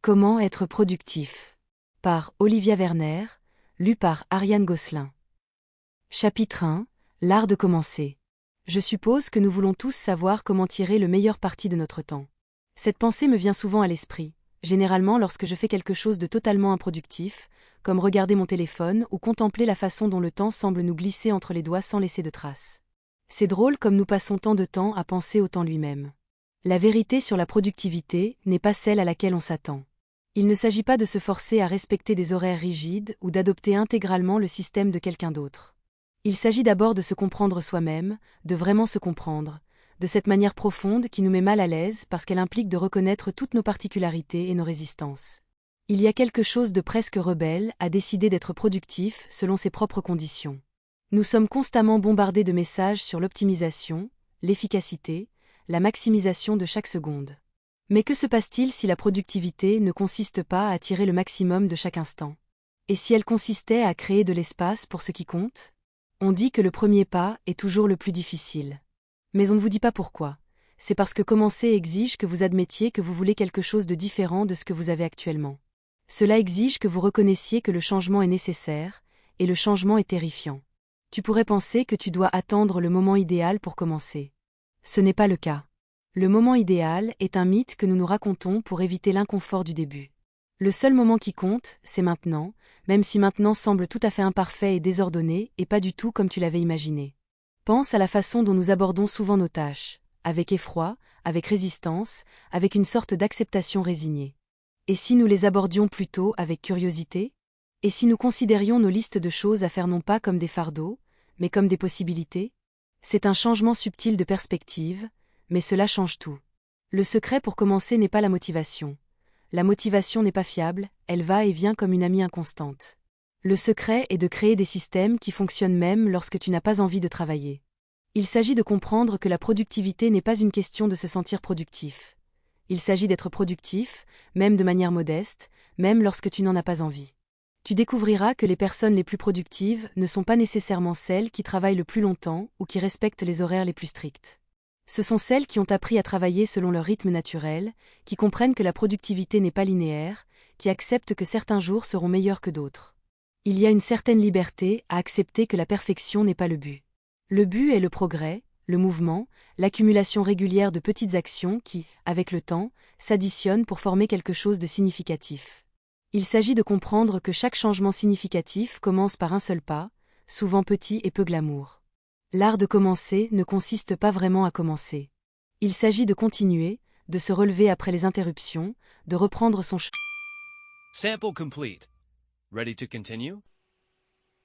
Comment être productif? Par Olivia Werner, lu par Ariane Gosselin. Chapitre 1. L'art de commencer. Je suppose que nous voulons tous savoir comment tirer le meilleur parti de notre temps. Cette pensée me vient souvent à l'esprit, généralement lorsque je fais quelque chose de totalement improductif, comme regarder mon téléphone ou contempler la façon dont le temps semble nous glisser entre les doigts sans laisser de traces. C'est drôle comme nous passons tant de temps à penser au temps lui-même. La vérité sur la productivité n'est pas celle à laquelle on s'attend. Il ne s'agit pas de se forcer à respecter des horaires rigides ou d'adopter intégralement le système de quelqu'un d'autre. Il s'agit d'abord de se comprendre soi-même, de vraiment se comprendre, de cette manière profonde qui nous met mal à l'aise parce qu'elle implique de reconnaître toutes nos particularités et nos résistances. Il y a quelque chose de presque rebelle à décider d'être productif selon ses propres conditions. Nous sommes constamment bombardés de messages sur l'optimisation, l'efficacité, la maximisation de chaque seconde. Mais que se passe-t-il si la productivité ne consiste pas à tirer le maximum de chaque instant? Et si elle consistait à créer de l'espace pour ce qui compte? On dit que le premier pas est toujours le plus difficile. Mais on ne vous dit pas pourquoi. C'est parce que commencer exige que vous admettiez que vous voulez quelque chose de différent de ce que vous avez actuellement. Cela exige que vous reconnaissiez que le changement est nécessaire, et le changement est terrifiant. Tu pourrais penser que tu dois attendre le moment idéal pour commencer. Ce n'est pas le cas. Le moment idéal est un mythe que nous nous racontons pour éviter l'inconfort du début. Le seul moment qui compte, c'est maintenant, même si maintenant semble tout à fait imparfait et désordonné et pas du tout comme tu l'avais imaginé. Pense à la façon dont nous abordons souvent nos tâches, avec effroi, avec résistance, avec une sorte d'acceptation résignée. Et si nous les abordions plutôt avec curiosité? Et si nous considérions nos listes de choses à faire non pas comme des fardeaux, mais comme des possibilités? C'est un changement subtil de perspective, mais cela change tout. Le secret pour commencer n'est pas la motivation. La motivation n'est pas fiable, elle va et vient comme une amie inconstante. Le secret est de créer des systèmes qui fonctionnent même lorsque tu n'as pas envie de travailler. Il s'agit de comprendre que la productivité n'est pas une question de se sentir productif. Il s'agit d'être productif, même de manière modeste, même lorsque tu n'en as pas envie. Tu découvriras que les personnes les plus productives ne sont pas nécessairement celles qui travaillent le plus longtemps ou qui respectent les horaires les plus stricts. Ce sont celles qui ont appris à travailler selon leur rythme naturel, qui comprennent que la productivité n'est pas linéaire, qui acceptent que certains jours seront meilleurs que d'autres. Il y a une certaine liberté à accepter que la perfection n'est pas le but. Le but est le progrès, le mouvement, l'accumulation régulière de petites actions qui, avec le temps, s'additionnent pour former quelque chose de significatif. Il s'agit de comprendre que chaque changement significatif commence par un seul pas, souvent petit et peu glamour. L'art de commencer ne consiste pas vraiment à commencer. Il s'agit de continuer, de se relever après les interruptions, de reprendre son chemin. Sample complete. Ready to continue?